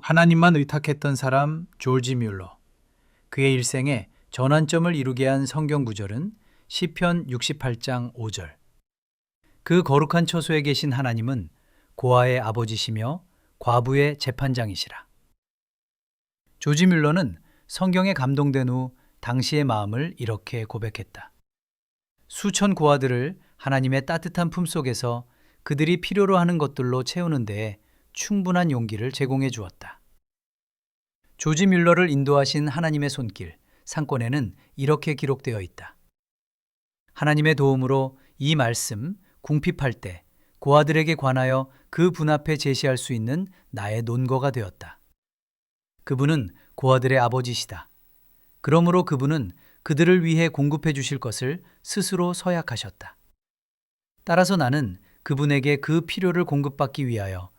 하나님만 의탁했던 사람 조지 뮬러. 그의 일생에 전환점을 이루게 한 성경 구절은 시편 68장 5절. 그 거룩한 처소에 계신 하나님은 고아의 아버지시며 과부의 재판장이시라. 조지 뮬러는 성경에 감동된 후 당시의 마음을 이렇게 고백했다. 수천 고아들을 하나님의 따뜻한 품속에서 그들이 필요로 하는 것들로 채우는 데에 충분한 용기를 제공해 주었다. 조지 뮬러를 인도하신 하나님의 손길, 상권에는 이렇게 기록되어 있다. 하나님의 도움으로 이 말씀, 궁핍할 때 고아들에게 관하여 그 분 앞에 제시할 수 있는 나의 논거가 되었다. 그분은 고아들의 아버지시다. 그러므로 그분은 그들을 위해 공급해 주실 것을 스스로 서약하셨다. 따라서 나는 그분에게 그 필요를 공급받기 위하여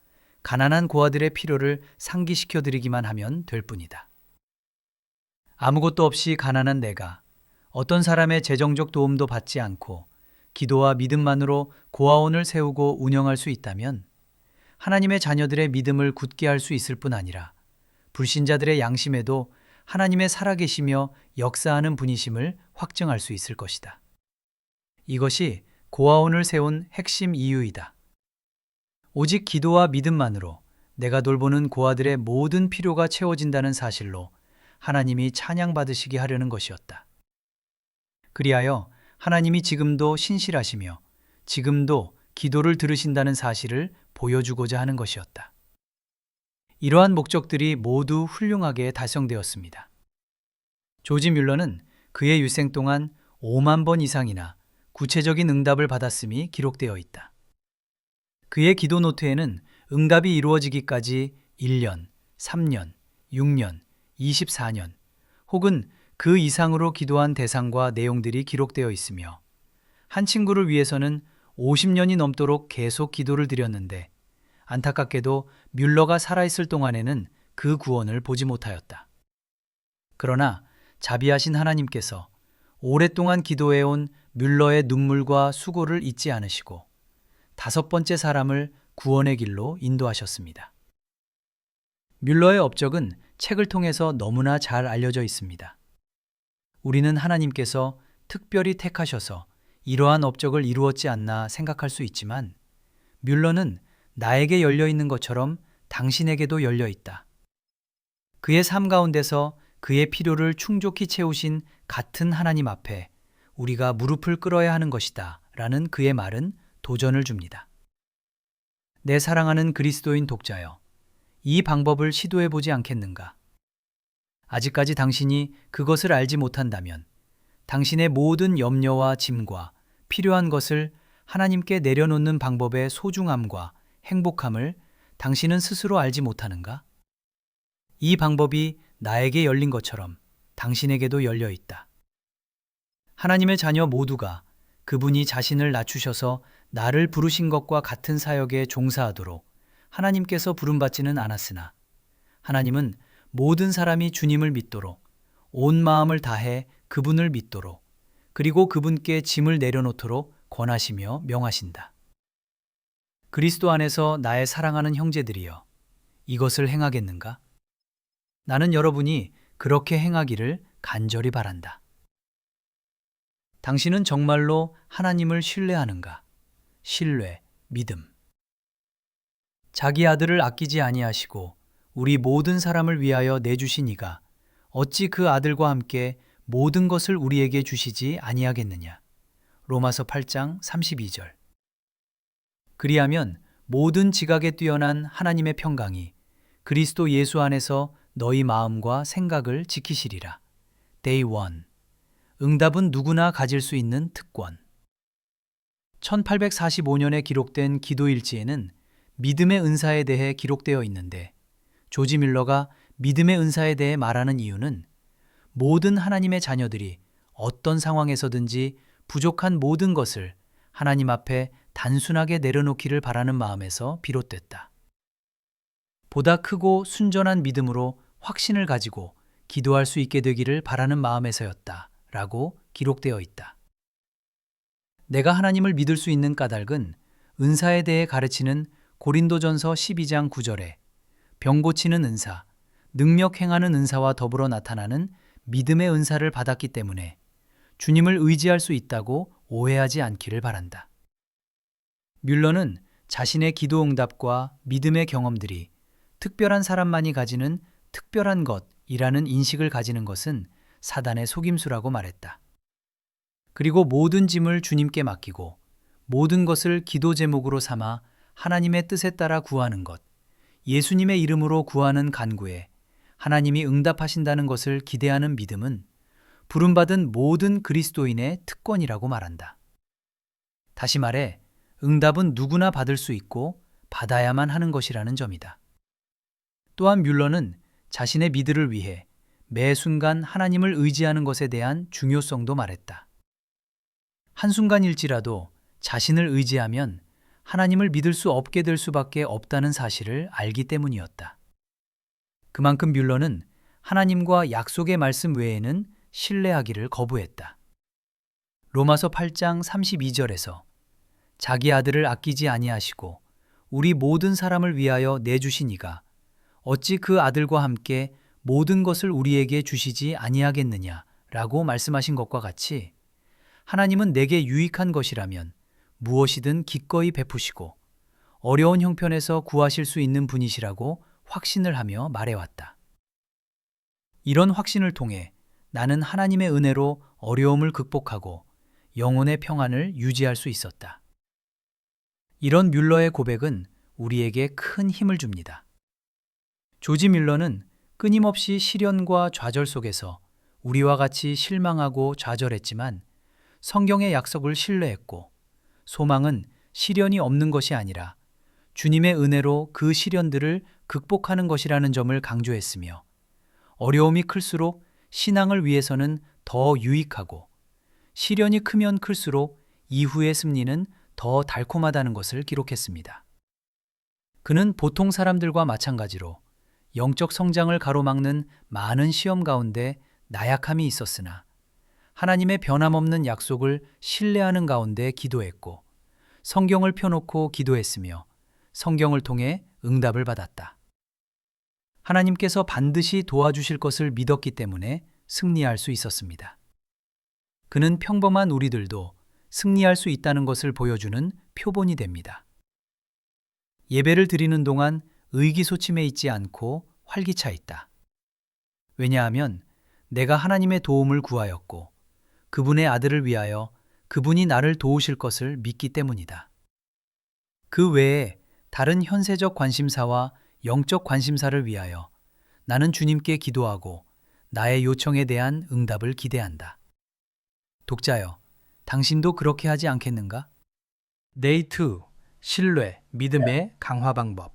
가난한 고아들의 필요를 상기시켜 드리기만 하면 될 뿐이다. 아무것도 없이 가난한 내가 어떤 사람의 재정적 도움도 받지 않고 기도와 믿음만으로 고아원을 세우고 운영할 수 있다면 하나님의 자녀들의 믿음을 굳게 할 수 있을 뿐 아니라 불신자들의 양심에도 하나님의 살아계시며 역사하는 분이심을 확증할 수 있을 것이다. 이것이 고아원을 세운 핵심 이유이다. 오직 기도와 믿음만으로 내가 돌보는 고아들의 모든 필요가 채워진다는 사실로 하나님이 찬양받으시게 하려는 것이었다. 그리하여 하나님이 지금도 신실하시며 지금도 기도를 들으신다는 사실을 보여주고자 하는 것이었다. 이러한 목적들이 모두 훌륭하게 달성되었습니다. 조지 뮬러는 그의 일생 동안 5만 번 이상이나 구체적인 응답을 받았음이 기록되어 있다. 그의 기도 노트에는 응답이 이루어지기까지 1년, 3년, 6년, 24년 혹은 그 이상으로 기도한 대상과 내용들이 기록되어 있으며 한 친구를 위해서는 50년이 넘도록 계속 기도를 드렸는데 안타깝게도 뮬러가 살아있을 동안에는 그 구원을 보지 못하였다. 그러나 자비하신 하나님께서 오랫동안 기도해온 뮬러의 눈물과 수고를 잊지 않으시고 5번째 사람을 구원의 길로 인도하셨습니다. 뮬러의 업적은 책을 통해서 너무나 잘 알려져 있습니다. 우리는 하나님께서 특별히 택하셔서 이러한 업적을 이루었지 않나 생각할 수 있지만 뮬러는 나에게 열려 있는 것처럼 당신에게도 열려 있다. 그의 삶 가운데서 그의 필요를 충족히 채우신 같은 하나님 앞에 우리가 무릎을 꿇어야 하는 것이다 라는 그의 말은 도전을 줍니다. 내 사랑하는 그리스도인 독자여, 이 방법을 시도해 보지 않겠는가? 아직까지 당신이 그것을 알지 못한다면 당신의 모든 염려와 짐과 필요한 것을 하나님께 내려놓는 방법의 소중함과 행복함을 당신은 스스로 알지 못하는가? 이 방법이 나에게 열린 것처럼 당신에게도 열려 있다. 하나님의 자녀 모두가 그분이 자신을 낮추셔서 나를 부르신 것과 같은 사역에 종사하도록 하나님께서 부름받지는 않았으나 하나님은 모든 사람이 주님을 믿도록 온 마음을 다해 그분을 믿도록 그리고 그분께 짐을 내려놓도록 권하시며 명하신다. 그리스도 안에서 나의 사랑하는 형제들이여, 이것을 행하겠는가? 나는 여러분이 그렇게 행하기를 간절히 바란다. 당신은 정말로 하나님을 신뢰하는가? 신뢰, 믿음. 자기 아들을 아끼지 아니하시고 우리 모든 사람을 위하여 내주신 이가 어찌 그 아들과 함께 모든 것을 우리에게 주시지 아니하겠느냐. 로마서 8장 32절. 그리하면 모든 지각에 뛰어난 하나님의 평강이 그리스도 예수 안에서 너희 마음과 생각을 지키시리라. Day 1. 응답은 누구나 가질 수 있는 특권. 1845년에 기록된 기도일지에는 믿음의 은사에 대해 기록되어 있는데 조지 뮬러가 믿음의 은사에 대해 말하는 이유는 모든 하나님의 자녀들이 어떤 상황에서든지 부족한 모든 것을 하나님 앞에 단순하게 내려놓기를 바라는 마음에서 비롯됐다. 보다 크고 순전한 믿음으로 확신을 가지고 기도할 수 있게 되기를 바라는 마음에서였다 라고 기록되어 있다. 내가 하나님을 믿을 수 있는 까닭은 은사에 대해 가르치는 고린도전서 12장 9절에 병 고치는 은사, 능력 행하는 은사와 더불어 나타나는 믿음의 은사를 받았기 때문에 주님을 의지할 수 있다고 오해하지 않기를 바란다. 뮬러는 자신의 기도 응답과 믿음의 경험들이 특별한 사람만이 가지는 특별한 것이라는 인식을 가지는 것은 사단의 속임수라고 말했다. 그리고 모든 짐을 주님께 맡기고 모든 것을 기도 제목으로 삼아 하나님의 뜻에 따라 구하는 것, 예수님의 이름으로 구하는 간구에 하나님이 응답하신다는 것을 기대하는 믿음은 부름받은 모든 그리스도인의 특권이라고 말한다. 다시 말해, 응답은 누구나 받을 수 있고 받아야만 하는 것이라는 점이다. 또한 뮬러는 자신의 미들을 위해 매 순간 하나님을 의지하는 것에 대한 중요성도 말했다. 한순간일지라도 자신을 의지하면 하나님을 믿을 수 없게 될 수밖에 없다는 사실을 알기 때문이었다. 그만큼 뮬러는 하나님과 약속의 말씀 외에는 신뢰하기를 거부했다. 로마서 8장 32절에서 자기 아들을 아끼지 아니하시고 우리 모든 사람을 위하여 내주신 이가 어찌 그 아들과 함께 모든 것을 우리에게 주시지 아니하겠느냐라고 말씀하신 것과 같이 하나님은 내게 유익한 것이라면 무엇이든 기꺼이 베푸시고 어려운 형편에서 구하실 수 있는 분이시라고 확신을 하며 말해왔다. 이런 확신을 통해 나는 하나님의 은혜로 어려움을 극복하고 영혼의 평안을 유지할 수 있었다. 이런 뮬러의 고백은 우리에게 큰 힘을 줍니다. 조지 뮬러는 끊임없이 시련과 좌절 속에서 우리와 같이 실망하고 좌절했지만 성경의 약속을 신뢰했고 소망은 시련이 없는 것이 아니라 주님의 은혜로 그 시련들을 극복하는 것이라는 점을 강조했으며 어려움이 클수록 신앙을 위해서는 더 유익하고 시련이 크면 클수록 이후의 승리는 더 달콤하다는 것을 기록했습니다. 그는 보통 사람들과 마찬가지로 영적 성장을 가로막는 많은 시험 가운데 나약함이 있었으나 하나님의 변함없는 약속을 신뢰하는 가운데 기도했고 성경을 펴놓고 기도했으며 성경을 통해 응답을 받았다. 하나님께서 반드시 도와주실 것을 믿었기 때문에 승리할 수 있었습니다. 그는 평범한 우리들도 승리할 수 있다는 것을 보여주는 표본이 됩니다. 예배를 드리는 동안 의기소침해 있지 않고 활기차 있다. 왜냐하면 내가 하나님의 도움을 구하였고 그분의 아들을 위하여 그분이 나를 도우실 것을 믿기 때문이다. 그 외에 다른 현세적 관심사와 영적 관심사를 위하여 나는 주님께 기도하고 나의 요청에 대한 응답을 기대한다. 독자여, 당신도 그렇게 하지 않겠는가? Day 2. 신뢰, 믿음의 강화 방법.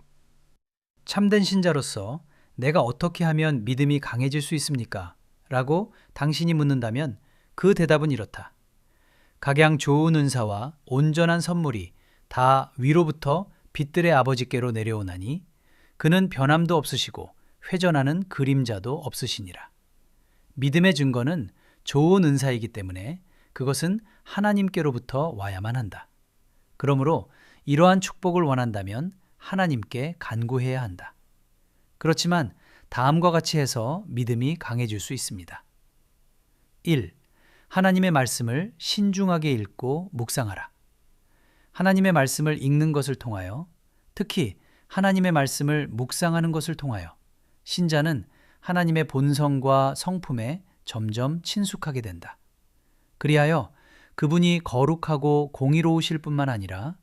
참된 신자로서 내가 어떻게 하면 믿음이 강해질 수 있습니까? 라고 당신이 묻는다면 그 대답은 이렇다. 각양 좋은 은사와 온전한 선물이 다 위로부터 빛들의 아버지께로 내려오나니 그는 변함도 없으시고 회전하는 그림자도 없으시니라. 믿음의 증거는 좋은 은사이기 때문에 그것은 하나님께로부터 와야만 한다. 그러므로 이러한 축복을 원한다면 하나님께 간구해야 한다. 그렇지만 다음과 같이 해서 믿음이 강해질 수 있습니다. 1. 하나님의 말씀을 신중하게 읽고 묵상하라. 하나님의 말씀을 읽는 것을 통하여, 특히 하나님의 말씀을 묵상하는 것을 통하여 신자는 하나님의 본성과 성품에 점점 친숙하게 된다. 그리하여 그분이 거룩하고 공의로우실 뿐만 아니라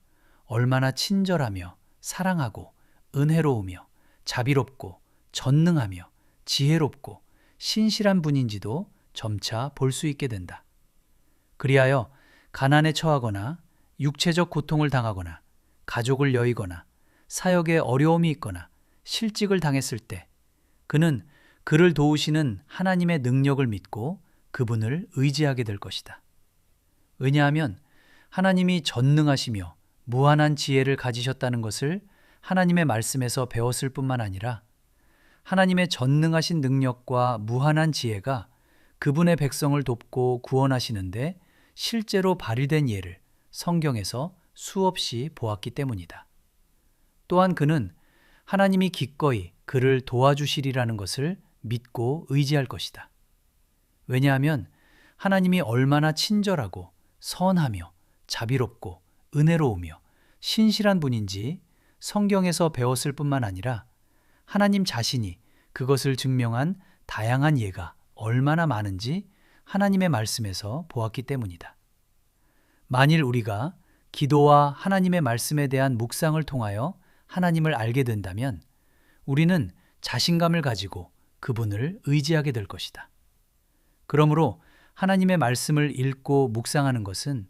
얼마나 친절하며 사랑하고 은혜로우며 자비롭고 전능하며 지혜롭고 신실한 분인지도 점차 볼 수 있게 된다. 그리하여 가난에 처하거나 육체적 고통을 당하거나 가족을 여의거나 사역에 어려움이 있거나 실직을 당했을 때 그는 그를 도우시는 하나님의 능력을 믿고 그분을 의지하게 될 것이다. 왜냐하면 하나님이 전능하시며 무한한 지혜를 가지셨다는 것을 하나님의 말씀에서 배웠을 뿐만 아니라 하나님의 전능하신 능력과 무한한 지혜가 그분의 백성을 돕고 구원하시는데 실제로 발휘된 예를 성경에서 수없이 보았기 때문이다. 또한 그는 하나님이 기꺼이 그를 도와주시리라는 것을 믿고 의지할 것이다. 왜냐하면 하나님이 얼마나 친절하고 선하며 자비롭고 은혜로우며 신실한 분인지 성경에서 배웠을 뿐만 아니라 하나님 자신이 그것을 증명한 다양한 예가 얼마나 많은지 하나님의 말씀에서 보았기 때문이다. 만일 우리가 기도와 하나님의 말씀에 대한 묵상을 통하여 하나님을 알게 된다면 우리는 자신감을 가지고 그분을 의지하게 될 것이다. 그러므로 하나님의 말씀을 읽고 묵상하는 것은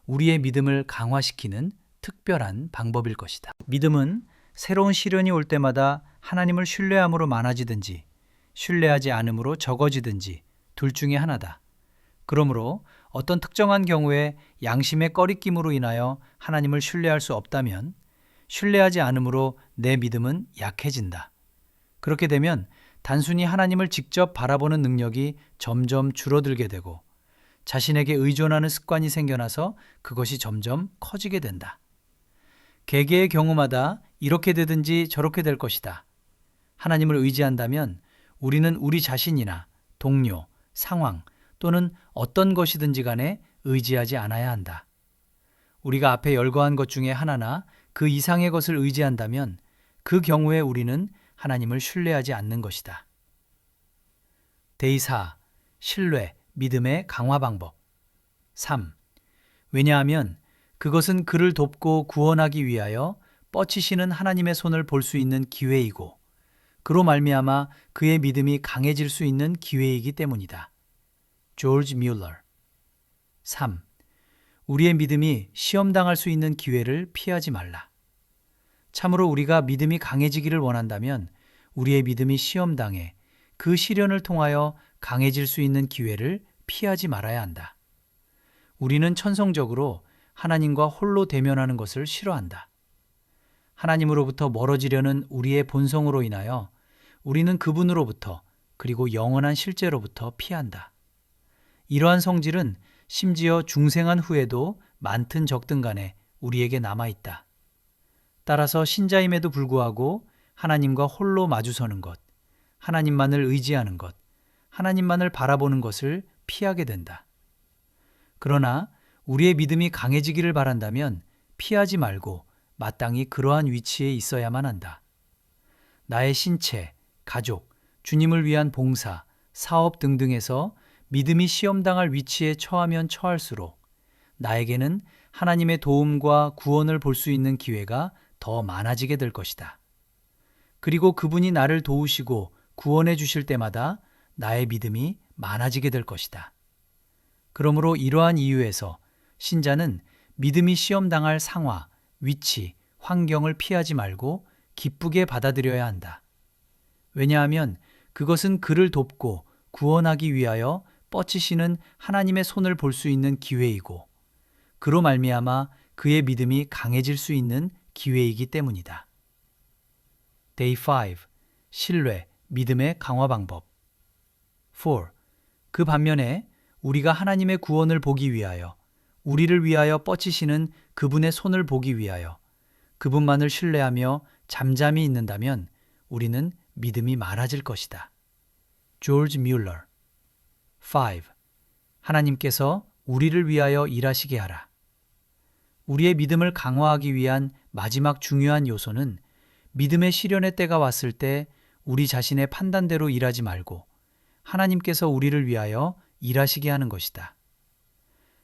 우리의 믿음을 강화시키는 특별한 방법일 것이다. 믿음은 새로운 시련이 올 때마다 하나님을 신뢰함으로 많아지든지 신뢰하지 않음으로 적어지든지 둘 중에 하나다. 그러므로 어떤 특정한 경우에 양심의 꺼리낌으로 인하여 하나님을 신뢰할 수 없다면 신뢰하지 않음으로 내 믿음은 약해진다. 그렇게 되면 단순히 하나님을 직접 바라보는 능력이 점점 줄어들게 되고 자신에게 의존하는 습관이 생겨나서 그것이 점점 커지게 된다. 개개의 경우마다 이렇게 되든지 저렇게 될 것이다. 하나님을 의지한다면 우리는 우리 자신이나 동료, 상황 또는 어떤 것이든지 간에 의지하지 않아야 한다. 우리가 앞에 열거한 것 중에 하나나 그 이상의 것을 의지한다면 그 경우에 우리는 하나님을 신뢰하지 않는 것이다. 데이 4. 신뢰, 믿음의 강화 방법. 3. 왜냐하면 그것은 그를 돕고 구원하기 위하여 뻗치시는 하나님의 손을 볼 수 있는 기회이고 그로 말미암아 그의 믿음이 강해질 수 있는 기회이기 때문이다. 조지 뮬러. 3. 우리의 믿음이 시험당할 수 있는 기회를 피하지 말라. 참으로 우리가 믿음이 강해지기를 원한다면 우리의 믿음이 시험당해 그 시련을 통하여 강해질 수 있는 기회를 피하지 말아야 한다. 우리는 천성적으로 하나님과 홀로 대면하는 것을 싫어한다. 하나님으로부터 멀어지려는 우리의 본성으로 인하여 우리는 그분으로부터 그리고 영원한 실제로부터 피한다. 이러한 성질은 심지어 중생한 후에도 많든 적든 간에 우리에게 남아있다. 따라서 신자임에도 불구하고 하나님과 홀로 마주서는 것, 하나님만을 의지하는 것, 하나님만을 바라보는 것을 피하게 된다. 그러나 우리의 믿음이 강해지기를 바란다면 피하지 말고 마땅히 그러한 위치에 있어야만 한다. 나의 신체, 가족, 주님을 위한 봉사, 사업 등등에서 믿음이 시험당할 위치에 처하면 처할수록 나에게는 하나님의 도움과 구원을 볼 수 있는 기회가 더 많아지게 될 것이다. 그리고 그분이 나를 도우시고 구원해 주실 때마다 나의 믿음이 많아지게 될 것이다. 그러므로 이러한 이유에서 신자는 믿음이 시험당할 상황, 위치, 환경을 피하지 말고 기쁘게 받아들여야 한다. 왜냐하면 그것은 그를 돕고 구원하기 위하여 뻗치시는 하나님의 손을 볼 수 있는 기회이고 그로 말미암아 그의 믿음이 강해질 수 있는 기회이기 때문이다. 데이 5. 신뢰, 믿음의 강화 방법. 4. 그 반면에 우리가 하나님의 구원을 보기 위하여 우리를 위하여 뻗치시는 그분의 손을 보기 위하여 그분만을 신뢰하며 잠잠히 있는다면 우리는 믿음이 많아질 것이다. 조지 뮬러. 5. 하나님께서 우리를 위하여 일하시게 하라. 우리의 믿음을 강화하기 위한 마지막 중요한 요소는 믿음의 시련의 때가 왔을 때 우리 자신의 판단대로 일하지 말고 하나님께서 우리를 위하여 일하시게 하는 것이다.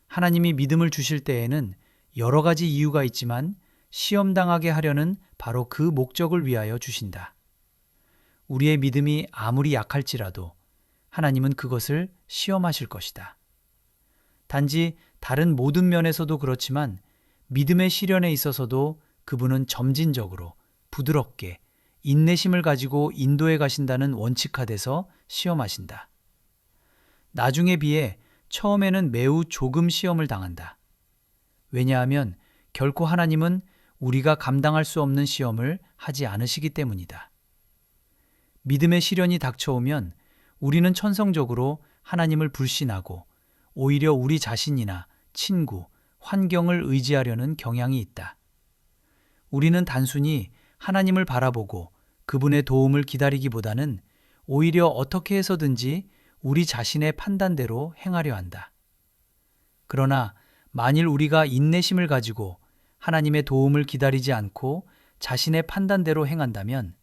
하나님이 믿음을 주실 때에는 여러 가지 이유가 있지만 시험당하게 하려는 바로 그 목적을 위하여 주신다. 우리의 믿음이 아무리 약할지라도 하나님은 그것을 시험하실 것이다. 단지 다른 모든 면에서도 그렇지만 믿음의 시련에 있어서도 그분은 점진적으로 부드럽게 인내심을 가지고 인도해 가신다는 원칙하에서 시험하신다. 나중에 비해 처음에는 매우 조금 시험을 당한다. 왜냐하면 결코 하나님은 우리가 감당할 수 없는 시험을 하지 않으시기 때문이다. 믿음의 시련이 닥쳐오면 우리는 천성적으로 하나님을 불신하고 오히려 우리 자신이나 친구, 환경을 의지하려는 경향이 있다. 우리는 단순히 하나님을 바라보고 그분의 도움을 기다리기보다는 오히려 어떻게 해서든지 우리 자신의 판단대로 행하려 한다. 그러나 만일 우리가 인내심을 가지고 하나님의 도움을 기다리지 않고 자신의 판단대로 행한다면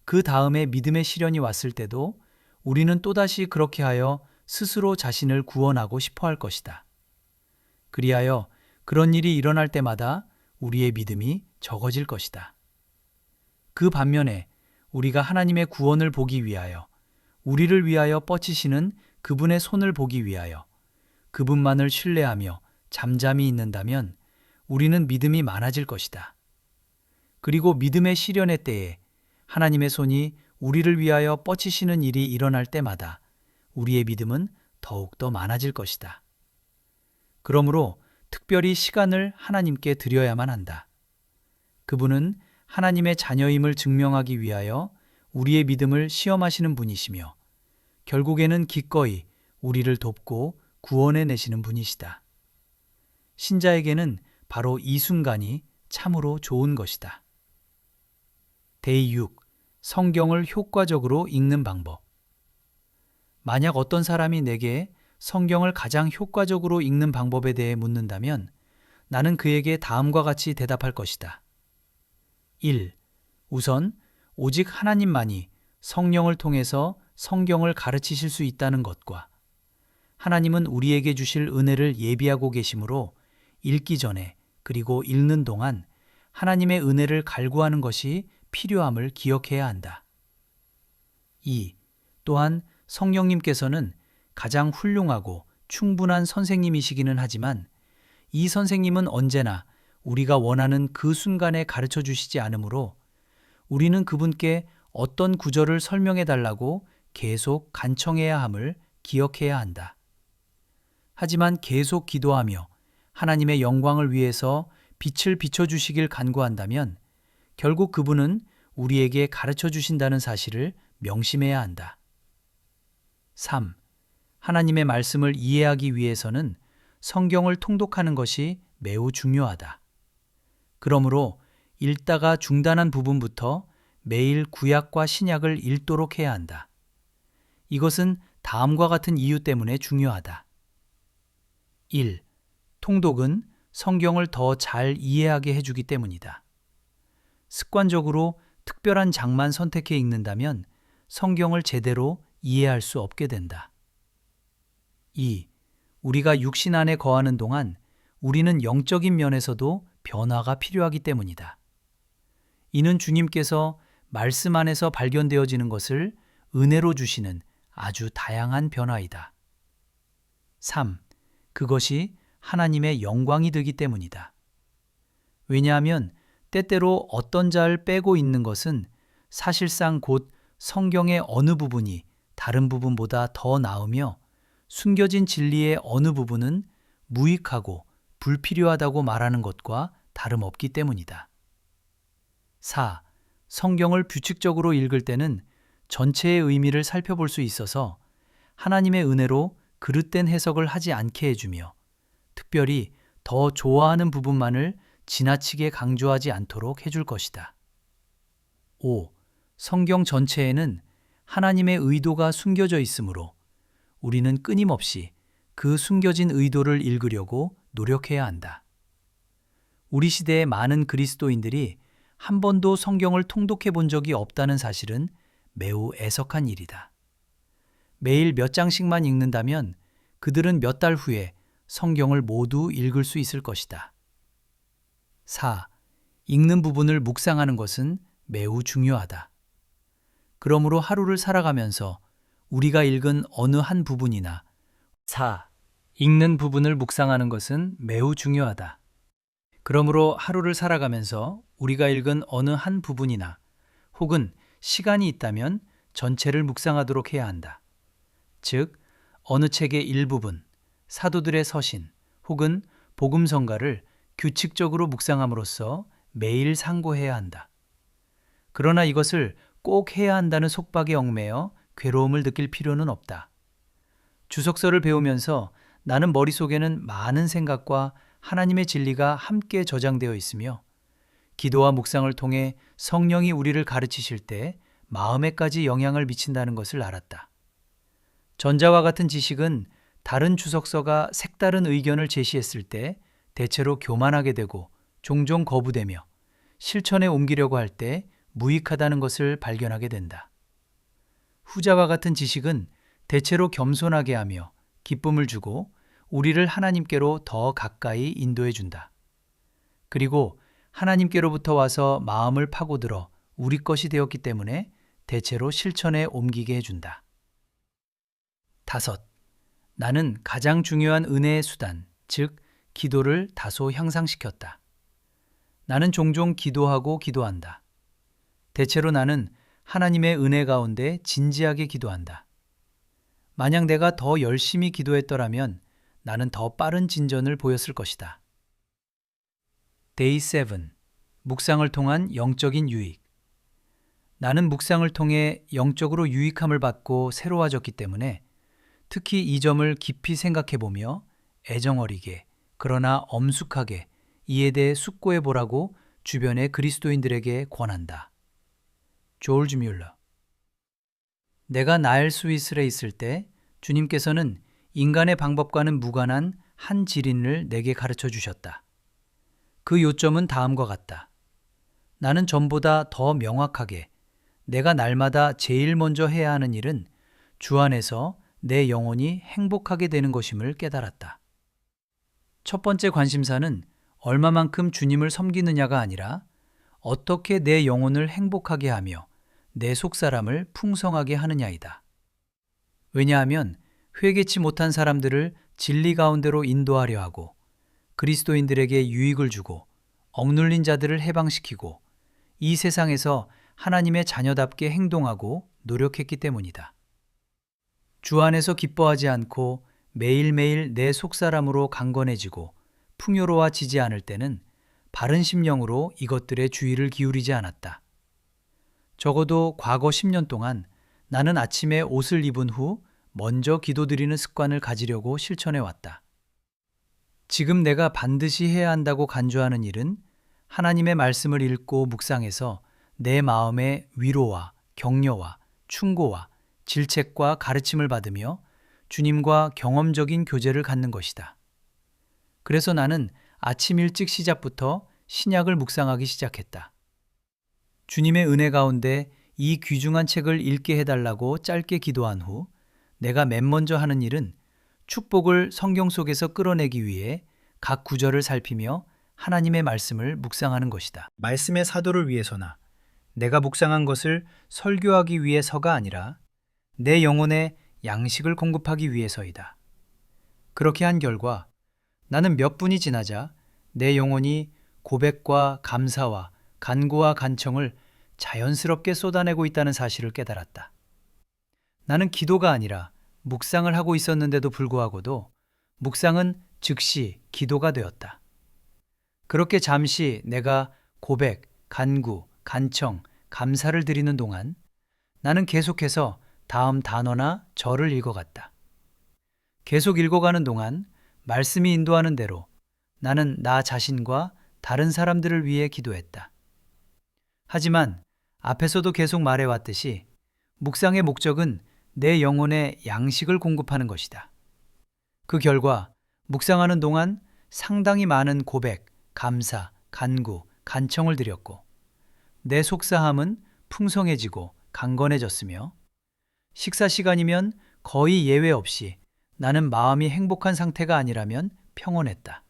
그 다음에 믿음의 시련이 왔을 때도 우리는 또다시 그렇게 하여 스스로 자신을 구원하고 싶어 할 것이다. 그리하여 그런 일이 일어날 때마다 우리의 믿음이 적어질 것이다. 그 반면에 우리가 하나님의 구원을 보기 위하여, 우리를 위하여 뻗치시는 그분의 손을 보기 위하여 그분만을 신뢰하며 잠잠히 있는다면 우리는 믿음이 많아질 것이다. 그리고 믿음의 시련의 때에 하나님의 손이 우리를 위하여 뻗치시는 일이 일어날 때마다 우리의 믿음은 더욱더 많아질 것이다. 그러므로 특별히 시간을 하나님께 드려야만 한다. 그분은 하나님의 자녀임을 증명하기 위하여 우리의 믿음을 시험하시는 분이시며 결국에는 기꺼이 우리를 돕고 구원해 내시는 분이시다. 신자에게는 바로 이 순간이 참으로 좋은 것이다. 데이 6. 성경을 효과적으로 읽는 방법. 만약 어떤 사람이 내게 성경을 가장 효과적으로 읽는 방법에 대해 묻는다면 나는 그에게 다음과 같이 대답할 것이다. 1. 우선 오직 하나님만이 성령을 통해서 성경을 가르치실 수 있다는 것과 하나님은 우리에게 주실 은혜를 예비하고 계시므로 읽기 전에 그리고 읽는 동안 하나님의 은혜를 갈구하는 것이 필요함을 기억해야 한다. 2. 또한 성령님께서는 가장 훌륭하고 충분한 선생님이시기는 하지만 이 선생님은 언제나 우리가 원하는 그 순간에 가르쳐 주시지 않으므로 우리는 그분께 어떤 구절을 설명해 달라고 계속 간청해야 함을 기억해야 한다. 하지만 계속 기도하며 하나님의 영광을 위해서 빛을 비춰주시길 간구한다면 결국 그분은 우리에게 가르쳐 주신다는 사실을 명심해야 한다. 3. 하나님의 말씀을 이해하기 위해서는 성경을 통독하는 것이 매우 중요하다. 그러므로 읽다가 중단한 부분부터 매일 구약과 신약을 읽도록 해야 한다. 이것은 다음과 같은 이유 때문에 중요하다. 1. 통독은 성경을 더 잘 이해하게 해주기 때문이다. 습관적으로 특별한 장만 선택해 읽는다면 성경을 제대로 이해할 수 없게 된다. 2. 우리가 육신 안에 거하는 동안 우리는 영적인 면에서도 변화가 필요하기 때문이다. 이는 주님께서 말씀 안에서 발견되어지는 것을 은혜로 주시는 아주 다양한 변화이다. 3. 그것이 하나님의 영광이 되기 때문이다. 왜냐하면 때때로 어떤 자를 빼고 있는 것은 사실상 곧 성경의 어느 부분이 다른 부분보다 더 나으며 숨겨진 진리의 어느 부분은 무익하고 불필요하다고 말하는 것과 다름없기 때문이다. 4. 성경을 규칙적으로 읽을 때는 전체의 의미를 살펴볼 수 있어서 하나님의 은혜로 그릇된 해석을 하지 않게 해주며 특별히 더 좋아하는 부분만을 지나치게 강조하지 않도록 해줄 것이다. 5. 성경 전체에는 하나님의 의도가 숨겨져 있으므로 우리는 끊임없이 그 숨겨진 의도를 읽으려고 노력해야 한다. 우리 시대의 많은 그리스도인들이 한 번도 성경을 통독해 본 적이 없다는 사실은 매우 애석한 일이다. 매일 몇 장씩만 읽는다면 그들은 몇 달 후에 성경을 모두 읽을 수 있을 것이다. 4. 읽는 부분을 묵상하는 것은 매우 중요하다. 그러므로 하루를 살아가면서 우리가 읽은 어느 한 부분이나 4. 읽는 부분을 묵상하는 것은 매우 중요하다. 그러므로 하루를 살아가면서 우리가 읽은 어느 한 부분이나 혹은 시간이 있다면 전체를 묵상하도록 해야 한다. 즉, 어느 책의 일부분, 사도들의 서신 혹은 복음성가를 규칙적으로 묵상함으로써 매일 상고해야 한다. 그러나 이것을 꼭 해야 한다는 속박에 얽매여 괴로움을 느낄 필요는 없다. 주석서를 배우면서 나는 머릿속에는 많은 생각과 하나님의 진리가 함께 저장되어 있으며 기도와 묵상을 통해 성령이 우리를 가르치실 때 마음에까지 영향을 미친다는 것을 알았다. 전자와 같은 지식은 다른 주석서가 색다른 의견을 제시했을 때 대체로 교만하게 되고 종종 거부되며 실천에 옮기려고 할 때 무익하다는 것을 발견하게 된다. 후자와 같은 지식은 대체로 겸손하게 하며 기쁨을 주고 우리를 하나님께로 더 가까이 인도해 준다. 그리고 하나님께로부터 와서 마음을 파고들어 우리 것이 되었기 때문에 대체로 실천에 옮기게 해준다. 5. 나는 가장 중요한 은혜의 수단, 즉 기도를 다소 향상시켰다. 나는 종종 기도하고 기도한다. 대체로 나는 하나님의 은혜 가운데 진지하게 기도한다. 만약 내가 더 열심히 기도했더라면 나는 더 빠른 진전을 보였을 것이다. Day 7. 묵상을 통한 영적인 유익. 나는 묵상을 통해 영적으로 유익함을 받고 새로워졌기 때문에 특히 이 점을 깊이 생각해 보며 애정어리게 그러나 엄숙하게 이에 대해 숙고해 보라고 주변의 그리스도인들에게 권한다. 조르지 뮬러. 내가 나일 스위스에 있을 때 주님께서는 인간의 방법과는 무관한 한 지린을 내게 가르쳐 주셨다. 그 요점은 다음과 같다. 나는 전보다 더 명확하게 내가 날마다 제일 먼저 해야 하는 일은 주 안에서 내 영혼이 행복하게 되는 것임을 깨달았다. 첫 번째 관심사는 얼마만큼 주님을 섬기느냐가 아니라 어떻게 내 영혼을 행복하게 하며 내 속사람을 풍성하게 하느냐이다. 왜냐하면 회개치 못한 사람들을 진리 가운데로 인도하려 하고 그리스도인들에게 유익을 주고 억눌린 자들을 해방시키고 이 세상에서 하나님의 자녀답게 행동하고 노력했기 때문이다. 주 안에서 기뻐하지 않고 매일매일 내 속사람으로 강건해지고 풍요로워지지 않을 때는 바른 심령으로 이것들에 주의를 기울이지 않았다. 적어도 과거 10년 동안 나는 아침에 옷을 입은 후 먼저 기도드리는 습관을 가지려고 실천해 왔다. 지금 내가 반드시 해야 한다고 간주하는 일은 하나님의 말씀을 읽고 묵상해서 내 마음의 위로와 격려와 충고와 질책과 가르침을 받으며 주님과 경험적인 교제를 갖는 것이다. 그래서 나는 아침 일찍 시작부터 신약을 묵상하기 시작했다. 주님의 은혜 가운데 이 귀중한 책을 읽게 해달라고 짧게 기도한 후 내가 맨 먼저 하는 일은 축복을 성경 속에서 끌어내기 위해 각 구절을 살피며 하나님의 말씀을 묵상하는 것이다. 말씀의 사도를 위해서나 내가 묵상한 것을 설교하기 위해서가 아니라 내 영혼에 양식을 공급하기 위해서이다. 그렇게 한 결과 나는 몇 분이 지나자 내 영혼이 고백과 감사와 간구와 간청을 자연스럽게 쏟아내고 있다는 사실을 깨달았다. 나는 기도가 아니라 묵상을 하고 있었는데도 불구하고도 묵상은 즉시 기도가 되었다. 그렇게 잠시 내가 고백, 간구, 간청, 감사를 드리는 동안 나는 계속해서 다음 단어나 절을 읽어갔다. 계속 읽어가는 동안 말씀이 인도하는 대로 나는 나 자신과 다른 사람들을 위해 기도했다. 하지만 앞에서도 계속 말해왔듯이 묵상의 목적은 내 영혼에 양식을 공급하는 것이다. 그 결과 묵상하는 동안 상당히 많은 고백, 감사, 간구, 간청을 드렸고 내 속사함은 풍성해지고 강건해졌으며 식사 시간이면 거의 예외 없이 나는 마음이 행복한 상태가 아니라면 평온했다.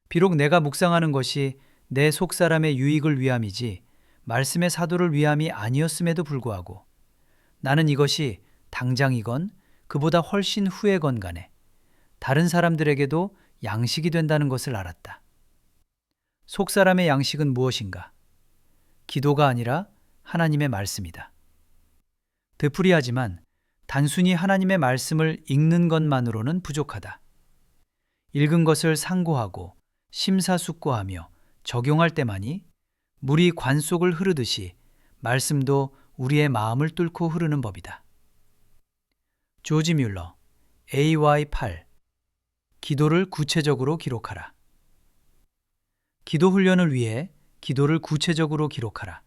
비록 내가 묵상하는 것이 내 속사람의 유익을 위함이지 말씀의 사도를 위함이 아니었음에도 불구하고 나는 이것이 당장이건 그보다 훨씬 후에건 간에 다른 사람들에게도 양식이 된다는 것을 알았다. 속사람의 양식은 무엇인가? 기도가 아니라 하나님의 말씀이다. 되풀이하지만 단순히 하나님의 말씀을 읽는 것만으로는 부족하다. 읽은 것을 상고하고 심사숙고하며 적용할 때만이 물이 관 속을 흐르듯이 말씀도 우리의 마음을 뚫고 흐르는 법이다. 조지 뮬러, AY8 기도를 구체적으로 기록하라. 기도 훈련을 위해 기도를 구체적으로 기록하라.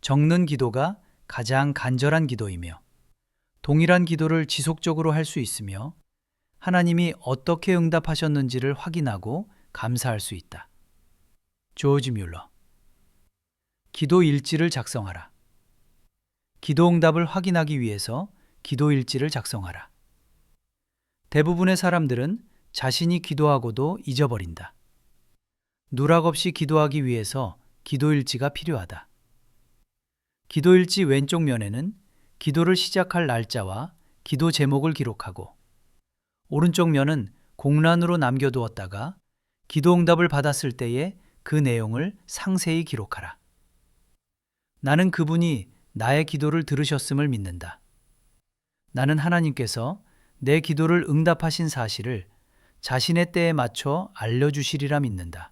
적는 기도가 가장 간절한 기도이며 동일한 기도를 지속적으로 할 수 있으며 하나님이 어떻게 응답하셨는지를 확인하고 감사할 수 있다. 조지 뮬러. 기도 일지를 작성하라. 기도 응답을 확인하기 위해서 기도 일지를 작성하라. 대부분의 사람들은 자신이 기도하고도 잊어버린다. 누락 없이 기도하기 위해서 기도 일지가 필요하다. 기도 일지 왼쪽 면에는 기도를 시작할 날짜와 기도 제목을 기록하고 오른쪽 면은 공란으로 남겨두었다가 기도 응답을 받았을 때의 그 내용을 상세히 기록하라. 나는 그분이 나의 기도를 들으셨음을 믿는다. 나는 하나님께서 내 기도를 응답하신 사실을 자신의 때에 맞춰 알려주시리라 믿는다.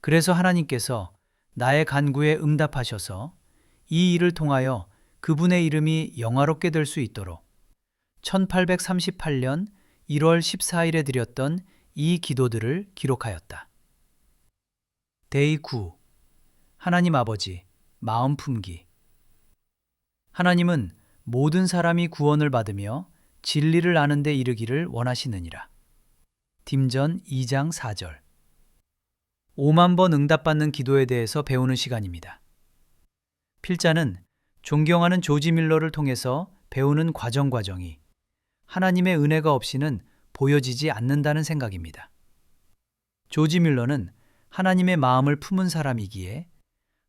그래서 하나님께서 나의 간구에 응답하셔서 이 일을 통하여 그분의 이름이 영화롭게 될 수 있도록 1838년 1월 14일에 드렸던 이 기도들을 기록하였다. 데이 9. 하나님 아버지, 마음 품기. 하나님은 모든 사람이 구원을 받으며 진리를 아는 데 이르기를 원하시느니라. 딤전 2장 4절. 5만 번 응답받는 기도에 대해서 배우는 시간입니다. 필자는 존경하는 조지 밀러를 통해서 배우는 과정이 하나님의 은혜가 없이는 보여지지 않는다는 생각입니다. 조지 밀러는 하나님의 마음을 품은 사람이기에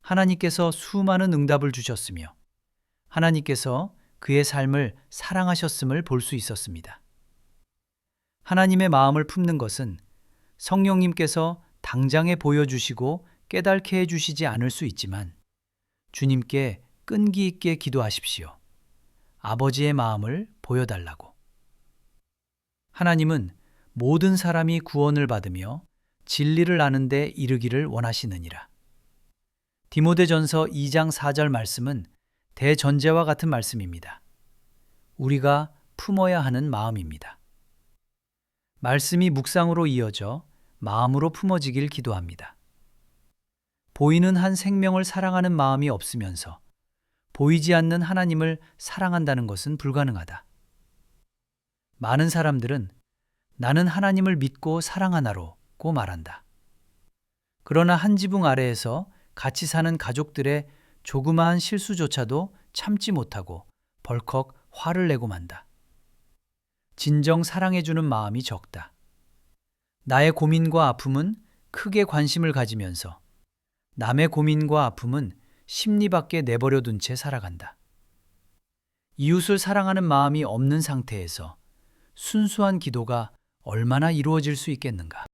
하나님께서 수많은 응답을 주셨으며 하나님께서 그의 삶을 사랑하셨음을 볼 수 있었습니다. 하나님의 마음을 품는 것은 성령님께서 당장에 보여주시고 깨닫게 해주시지 않을 수 있지만 주님께 끈기 있게 기도하십시오. 아버지의 마음을 보여달라고. 하나님은 모든 사람이 구원을 받으며 진리를 아는 데 이르기를 원하시느니라. 디모데전서 2장 4절 말씀은 대전제와 같은 말씀입니다. 우리가 품어야 하는 마음입니다. 말씀이 묵상으로 이어져 마음으로 품어지길 기도합니다. 보이는 한 생명을 사랑하는 마음이 없으면서 보이지 않는 하나님을 사랑한다는 것은 불가능하다. 많은 사람들은 나는 하나님을 믿고 사랑하나로고 말한다. 그러나 한 지붕 아래에서 같이 사는 가족들의 조그마한 실수조차도 참지 못하고 벌컥 화를 내고 만다. 진정 사랑해주는 마음이 적다. 나의 고민과 아픔은 크게 관심을 가지면서 남의 고민과 아픔은 심리 밖에 내버려둔 채 살아간다. 이웃을 사랑하는 마음이 없는 상태에서 순수한 기도가 얼마나 이루어질 수 있겠는가?